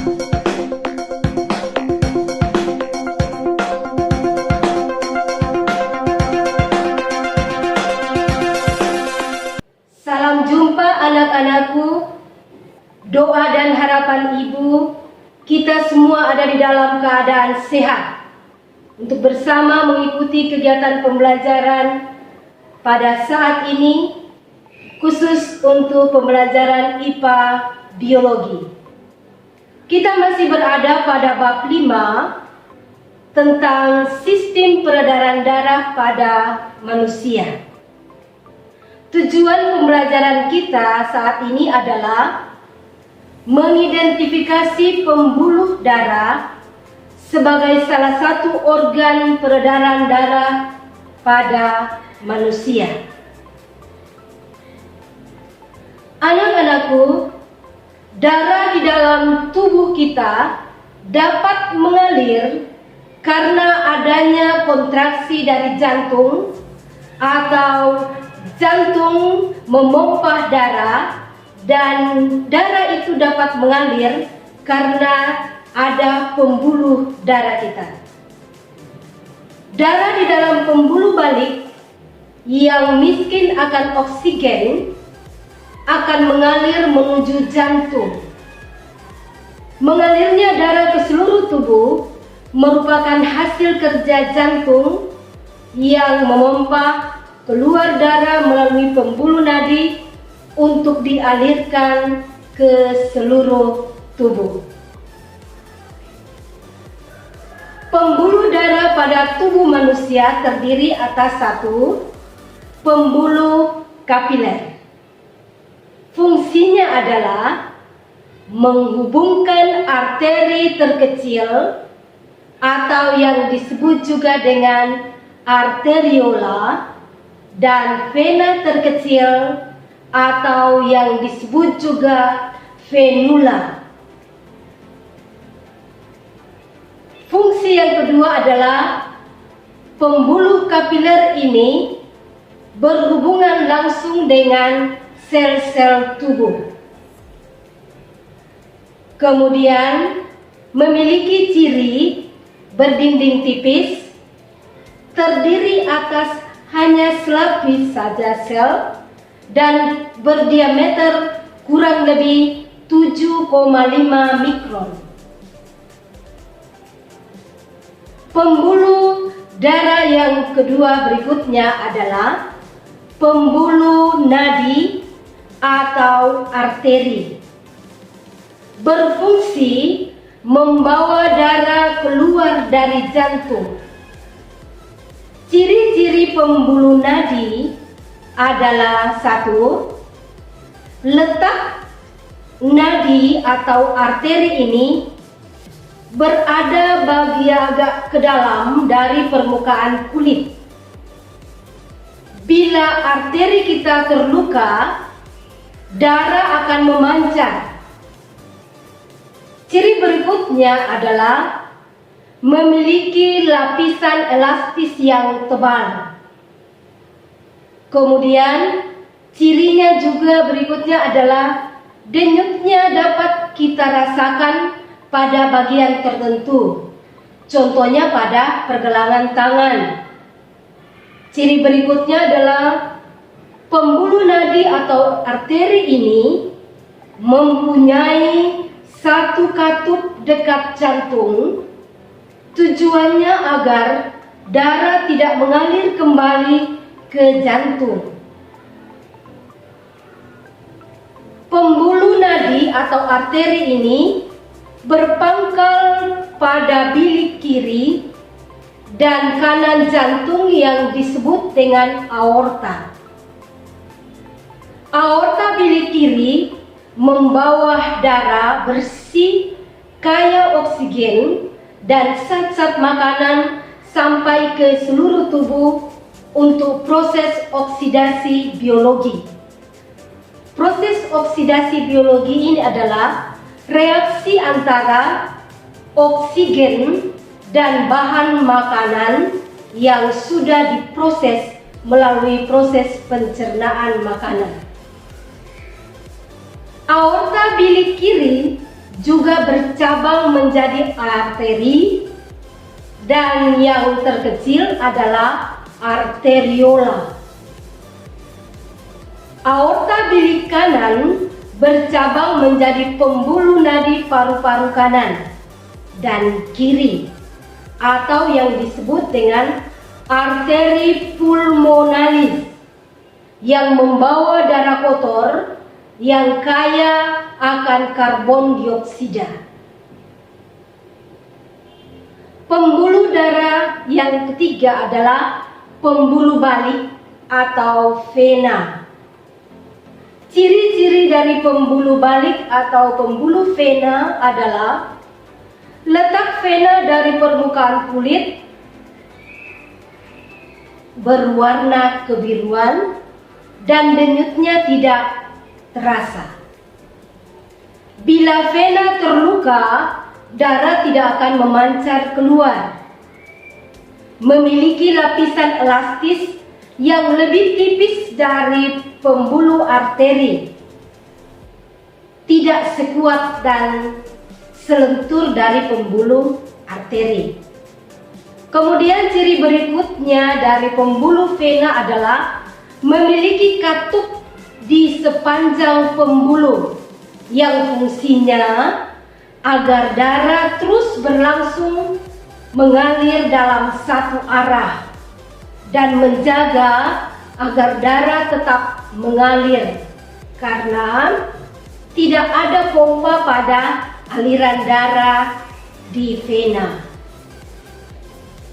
Salam jumpa anak-anakku. Doa dan harapan ibu, kita semua ada di dalam keadaan sehat untuk bersama mengikuti kegiatan pembelajaran pada saat ini, khusus untuk pembelajaran IPA Biologi. Kita masih berada pada bab 5 tentang sistem peredaran darah pada manusia. Tujuan pembelajaran kita saat ini adalah mengidentifikasi pembuluh darah sebagai salah satu organ peredaran darah pada manusia. Anak-anakku, darah di dalam tubuh kita dapat mengalir karena adanya kontraksi dari jantung atau jantung memompa darah, dan darah itu dapat mengalir karena ada pembuluh darah kita. Darah di dalam pembuluh balik yang miskin akan oksigen akan mengalir menuju jantung. Mengalirnya darah ke seluruh tubuh merupakan hasil kerja jantung yang memompa keluar darah melalui pembuluh nadi untuk dialirkan ke seluruh tubuh. Pembuluh darah pada tubuh manusia terdiri atas satu pembuluh kapiler. Fungsinya adalah menghubungkan arteri terkecil atau yang disebut juga dengan arteriola dan vena terkecil atau yang disebut juga venula. Fungsi yang kedua adalah pembuluh kapiler ini berhubungan langsung dengan sel-sel tubuh. Kemudian memiliki ciri berdinding tipis, terdiri atas hanya selapis saja sel, dan berdiameter kurang lebih 7,5 mikron. Pembuluh darah yang kedua berikutnya adalah pembuluh nadi atau arteri. Berfungsi membawa darah keluar dari jantung. Ciri-ciri pembuluh nadi adalah satu, letak nadi atau arteri ini berada bagian agak ke dalam dari permukaan kulit. Bila arteri kita terluka, darah akan memancar. Ciri berikutnya adalah memiliki lapisan elastis yang tebal. Kemudian cirinya juga berikutnya adalah denyutnya dapat kita rasakan pada bagian tertentu, contohnya pada pergelangan tangan. Ciri berikutnya adalah pembuluh nadi atau arteri ini mempunyai satu katup dekat jantung. Tujuannya agar darah tidak mengalir kembali ke jantung. Pembuluh nadi atau arteri ini berpangkal pada bilik kiri dan kanan jantung yang disebut dengan aorta. Aorta bilik kiri membawa darah bersih kaya oksigen dan zat-zat makanan sampai ke seluruh tubuh untuk proses oksidasi biologi. Proses oksidasi biologi ini adalah reaksi antara oksigen dan bahan makanan yang sudah diproses melalui proses pencernaan makanan. Aorta bilik kiri juga bercabang menjadi arteri, dan yang terkecil adalah arteriola. Aorta bilik kanan bercabang menjadi pembuluh nadi paru-paru kanan dan kiri, atau yang disebut dengan arteri pulmonalis, yang membawa darah kotor yang kaya akan karbon dioksida. Pembuluh darah yang ketiga adalah pembuluh balik atau vena. Ciri-ciri dari pembuluh balik atau pembuluh vena adalah letak vena dari permukaan kulit berwarna kebiruan dan denyutnya tidak terasa. Bila vena terluka, darah tidak akan memancar keluar. Memiliki lapisan elastis yang lebih tipis dari pembuluh arteri, tidak sekuat dan selentur dari pembuluh arteri. Kemudian ciri berikutnya dari pembuluh vena adalah memiliki katup di sepanjang pembuluh yang fungsinya agar darah terus berlangsung mengalir dalam satu arah dan menjaga agar darah tetap mengalir, karena tidak ada pompa pada aliran darah di vena.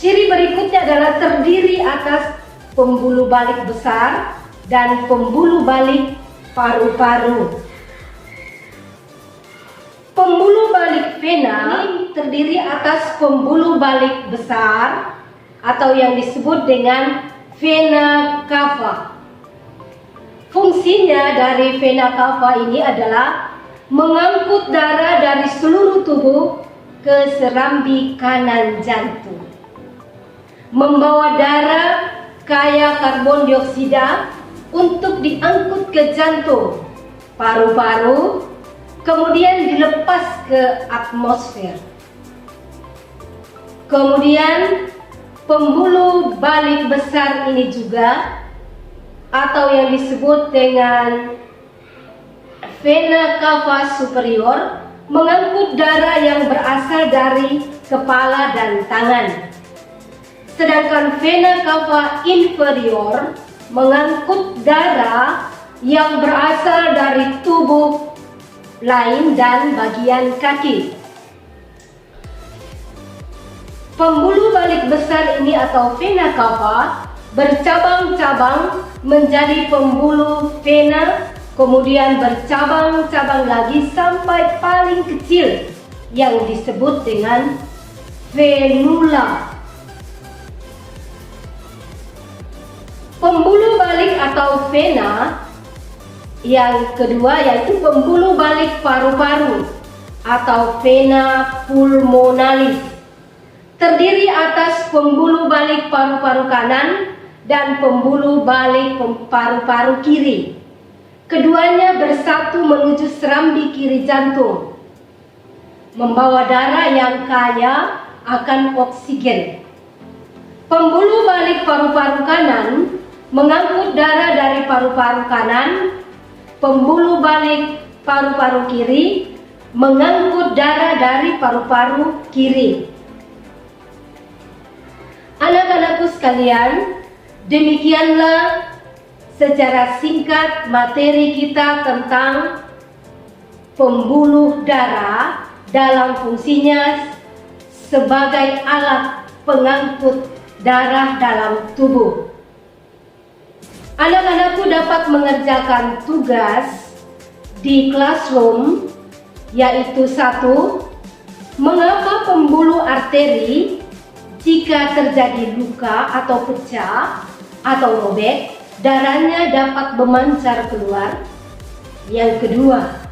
Ciri berikutnya adalah terdiri atas pembuluh balik besar dan pembuluh balik paru-paru. Pembuluh balik vena terdiri atas pembuluh balik besar atau yang disebut dengan vena cava. Fungsinya dari vena cava ini adalah mengangkut darah dari seluruh tubuh ke serambi kanan jantung, membawa darah kaya karbon dioksida untuk diangkut ke jantung, paru-paru, kemudian dilepas ke atmosfer. Kemudian pembuluh balik besar ini juga, atau yang disebut dengan vena cava superior, mengangkut darah yang berasal dari kepala dan tangan. Sedangkan vena cava inferior mengangkut darah yang berasal dari tubuh lain dan bagian kaki. Pembuluh balik besar ini atau vena cava bercabang-cabang menjadi pembuluh vena, kemudian bercabang-cabang lagi sampai paling kecil yang disebut dengan venula. Pembuluh balik atau vena yang kedua yaitu pembuluh balik paru-paru atau vena pulmonalis, terdiri atas pembuluh balik paru-paru kanan dan pembuluh balik paru-paru kiri. Keduanya bersatu menuju serambi kiri jantung, membawa darah yang kaya akan oksigen. Pembuluh balik paru-paru kanan mengangkut darah dari paru-paru kanan. Pembuluh balik paru-paru kiri mengangkut darah dari paru-paru kiri. Anak-anakku sekalian, demikianlah secara singkat materi kita tentang pembuluh darah dalam fungsinya sebagai alat pengangkut darah dalam tubuh. Anak-anakku dapat mengerjakan tugas di classroom, yaitu 1. Mengapa pembuluh arteri jika terjadi luka atau pecah atau robek, darahnya dapat memancar keluar? Yang kedua,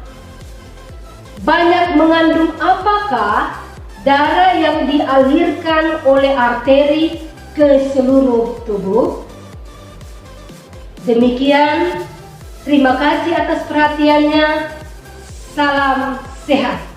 banyak mengandung apakah darah yang dialirkan oleh arteri ke seluruh tubuh? Demikian, terima kasih atas perhatiannya. Salam sehat.